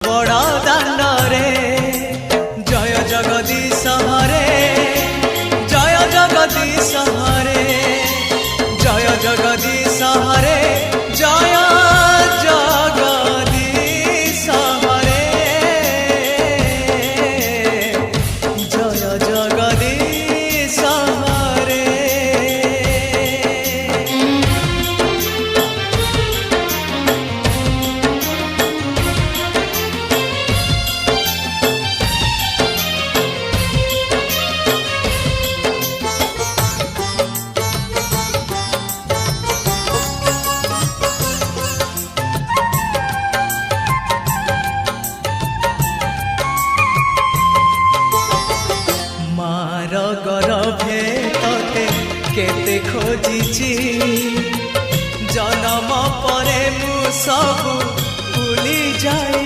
बड़ दाण्डरे जय जगदीश हरे जय जगदीश हरे जय जगदीश हरे जय जगदीश हरे जय जगदीश हरे। मार गर्भे तते केते खोजिची जन्म परे मु सब भूली जाई